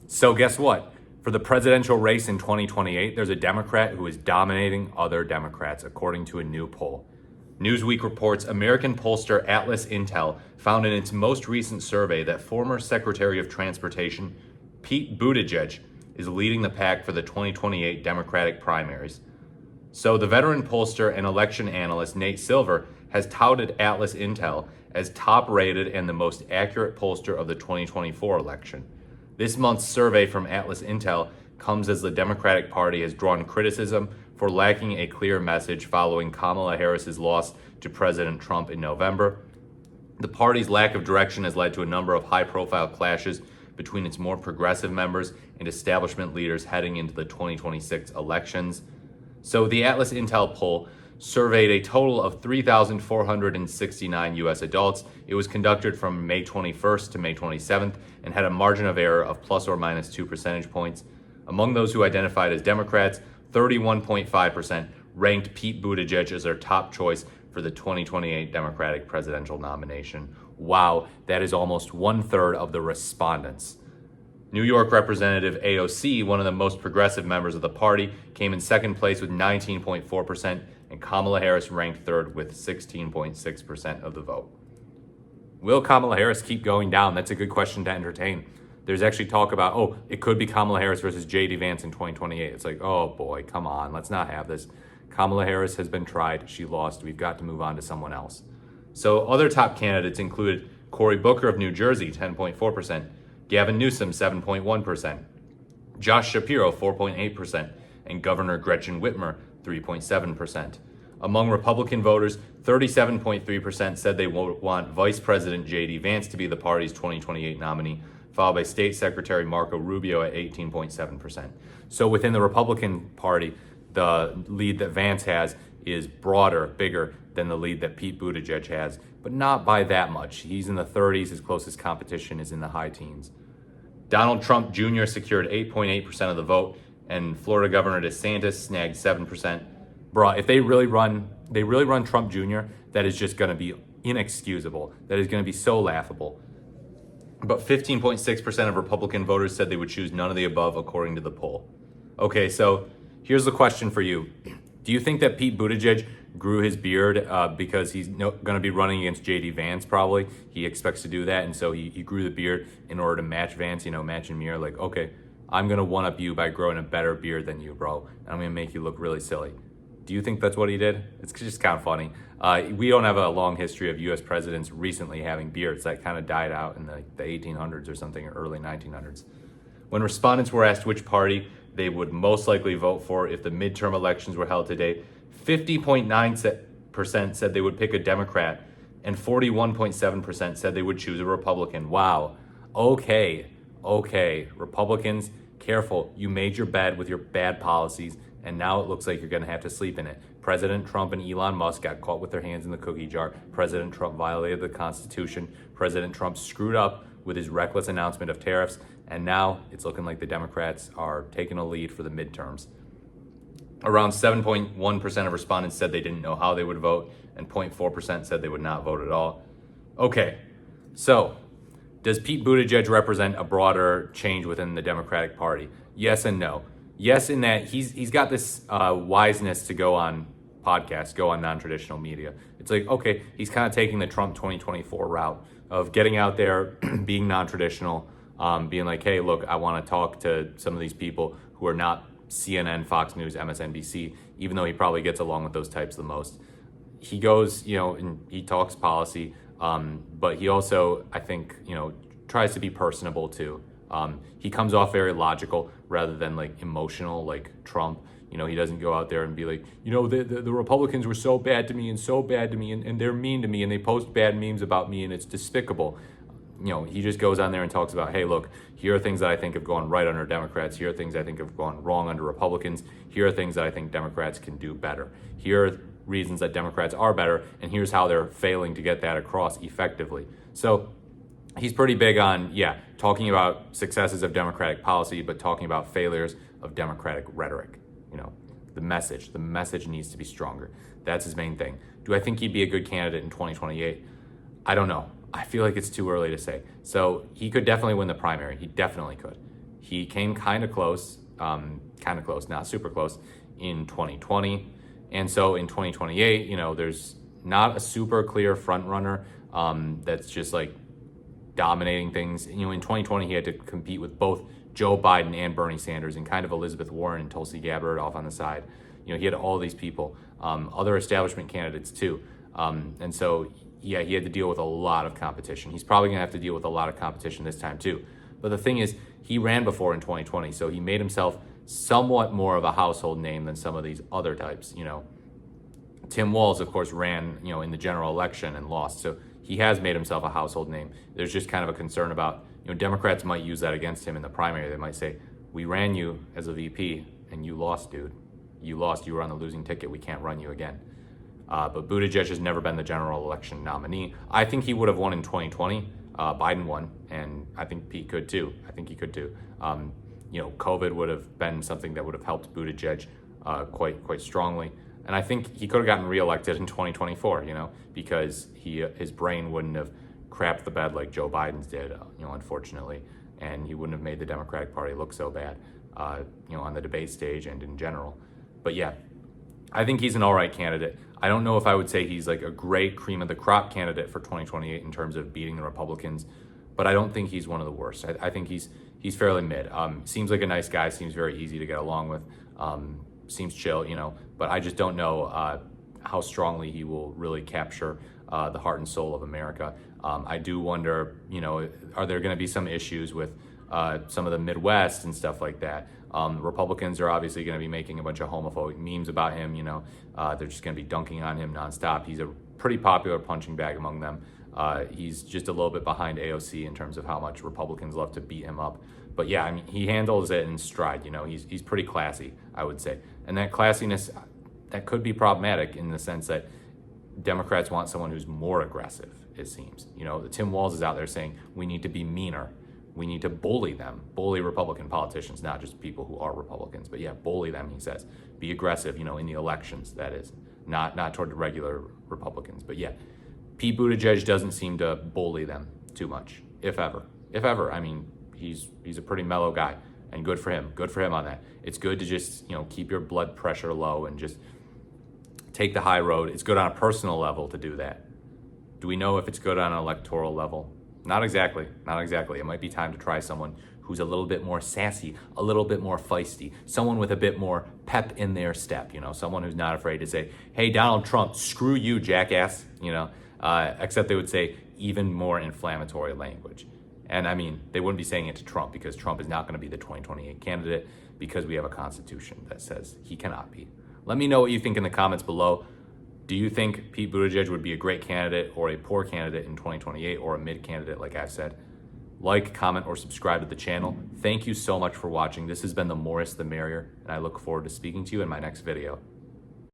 So guess what? For the presidential race in 2028, there's a Democrat who is dominating other Democrats, according to a new poll. Newsweek reports American pollster Atlas Intel found in its most recent survey that former Secretary of Transportation Pete Buttigieg is leading the pack for the 2028 Democratic primaries. So the veteran pollster and election analyst Nate Silver has touted Atlas Intel as top-rated and the most accurate pollster of the 2024 election. This month's survey from Atlas Intel comes as the Democratic Party has drawn criticism for lacking a clear message following Kamala Harris's loss to President Trump in November. The party's lack of direction has led to a number of high-profile clashes between its more progressive members and establishment leaders heading into the 2026 elections. So the Atlas Intel poll surveyed a total of 3,469 U.S. adults. It was conducted from May 21st to May 27th and had a margin of error of plus or minus 2 percentage points. Among those who identified as Democrats, 31.5% ranked Pete Buttigieg as their top choice for the 2028 Democratic presidential nomination. Wow, that is almost 1/3 of the respondents. New York Representative AOC, one of the most progressive members of the party, came in second place with 19.4%, and Kamala Harris ranked third with 16.6% of the vote. Will Kamala Harris keep going down? That's a good question to entertain. There's actually talk about, it could be Kamala Harris versus J.D. Vance in 2028. It's like, oh boy, come on, let's not have this. Kamala Harris has been tried, she lost, we've got to move on to someone else. So other top candidates included Cory Booker of New Jersey, 10.4%, Gavin Newsom, 7.1%, Josh Shapiro, 4.8%, and Governor Gretchen Whitmer, 3.7%. Among Republican voters, 37.3% said they want Vice President J.D. Vance to be the party's 2028 nominee, followed by State Secretary Marco Rubio at 18.7%. So within the Republican Party, the lead that Vance has is broader, bigger than the lead that Pete Buttigieg has, but not by that much. He's in the 30s, his closest competition is in the high teens. Donald Trump Jr. secured 8.8% of the vote, and Florida Governor DeSantis snagged 7%. Bruh, if they really run Trump Jr., that is just gonna be inexcusable. That is gonna be so laughable. But 15.6% of Republican voters said they would choose none of the above, according to the poll. Okay, so here's the question for you. Do you think that Pete Buttigieg grew his beard because he's going to be running against J.D. Vance probably? He expects to do that, and so he grew the beard in order to match Vance, match and mirror. Like, okay, I'm going to one-up you by growing a better beard than you, bro, and I'm going to make you look really silly. Do you think that's what he did? It's just kind of funny. We don't have a long history of U.S. presidents recently having beards. That kind of died out in the 1800s or something, or early 1900s. When respondents were asked which party they would most likely vote for if the midterm elections were held today, 50.9% said they would pick a Democrat, and 41.7% said they would choose a Republican. Wow. Okay. Republicans, careful. You made your bed with your bad policies, and now it looks like you're going to have to sleep in it. President Trump and Elon Musk got caught with their hands in the cookie jar. President Trump violated the Constitution. President Trump screwed up with his reckless announcement of tariffs, and now it's looking like the Democrats are taking a lead for the midterms. Around 7.1% of respondents said they didn't know how they would vote, and 0.4% said they would not vote at all. Okay, so does Pete Buttigieg represent a broader change within the Democratic Party? Yes and no. Yes, in that he's got this wiseness to go on podcasts, go on non-traditional media. It's like, okay, he's kind of taking the Trump 2024 route of getting out there, being non-traditional, being like, hey, look, I want to talk to some of these people who are not CNN, Fox News, MSNBC, even though he probably gets along with those types the most. He goes, and he talks policy, but he also, I think, tries to be personable too. He comes off very logical rather than like emotional like Trump. He doesn't go out there and be like, the Republicans were so bad to me and they're mean to me and they post bad memes about me and it's despicable. He just goes on there and talks about, hey, look, here are things that I think have gone right under Democrats. Here are things I think have gone wrong under Republicans. Here are things that I think Democrats can do better. Here are reasons that Democrats are better, and here's how they're failing to get that across effectively. So he's pretty big on, talking about successes of Democratic policy, but talking about failures of Democratic rhetoric. The message needs to be stronger. That's his main thing. Do I think he'd be a good candidate in 2028? I don't know. I feel like it's too early to say. So he could definitely win the primary. He definitely could. He came kind of close, not super close, in 2020. And so in 2028, there's not a super clear front runner that's just like dominating things. In 2020, he had to compete with both Joe Biden and Bernie Sanders and kind of Elizabeth Warren and Tulsi Gabbard off on the side. He had all these people, other establishment candidates too. And so, yeah, he had to deal with a lot of competition. He's probably going to have to deal with a lot of competition this time too. But the thing is, he ran before in 2020, so he made himself somewhat more of a household name than some of these other types. Tim Walz, of course, ran, in the general election and lost. So he has made himself a household name. There's just kind of a concern about, Democrats might use that against him in the primary. They might say, we ran you as a VP and you lost, dude. You lost. You were on the losing ticket. We can't run you again. But Buttigieg has never been the general election nominee. I think he would have won in 2020. Biden won, and I think Pete could too. I think he could too. COVID would have been something that would have helped Buttigieg quite strongly. And I think he could have gotten reelected in 2024, because his brain wouldn't have crapped the bed like Joe Biden's did, unfortunately. And he wouldn't have made the Democratic Party look so bad, on the debate stage and in general. But yeah, I think he's an all right candidate. I don't know if I would say he's like a great cream of the crop candidate for 2028 in terms of beating the Republicans, but I don't think he's one of the worst. I think he's fairly mid. Seems like a nice guy, seems very easy to get along with, seems chill, but I just don't know how strongly he will really capture the heart and soul of America. I do wonder, are there going to be some issues with some of the Midwest and stuff like that? Republicans are obviously going to be making a bunch of homophobic memes about him. They're just going to be dunking on him nonstop. He's a pretty popular punching bag among them. He's just a little bit behind AOC in terms of how much Republicans love to beat him up. But yeah, he handles it in stride. He's pretty classy, I would say. And that classiness, that could be problematic in the sense that Democrats want someone who's more aggressive, it seems. Tim Walz is out there saying we need to be meaner. We need to bully them, bully Republican politicians, not just people who are Republicans, but yeah, bully them, he says. Be aggressive, in the elections, that is, not toward the regular Republicans. But yeah, Pete Buttigieg doesn't seem to bully them too much, if ever. He's a pretty mellow guy, and good for him on that. It's good to just, keep your blood pressure low and just take the high road. It's good on a personal level to do that. Do we know if it's good on an electoral level? Not exactly. It might be time to try someone who's a little bit more sassy, a little bit more feisty, someone with a bit more pep in their step, someone who's not afraid to say, hey, Donald Trump, screw you, jackass, except they would say even more inflammatory language. And they wouldn't be saying it to Trump because Trump is not going to be the 2028 candidate because we have a constitution that says he cannot be. Let me know what you think in the comments below. Do you think Pete Buttigieg would be a great candidate or a poor candidate in 2028 or a mid candidate, like I've said? Like, comment, or subscribe to the channel. Thank you so much for watching. This has been the Morris the Merrier, and I look forward to speaking to you in my next video.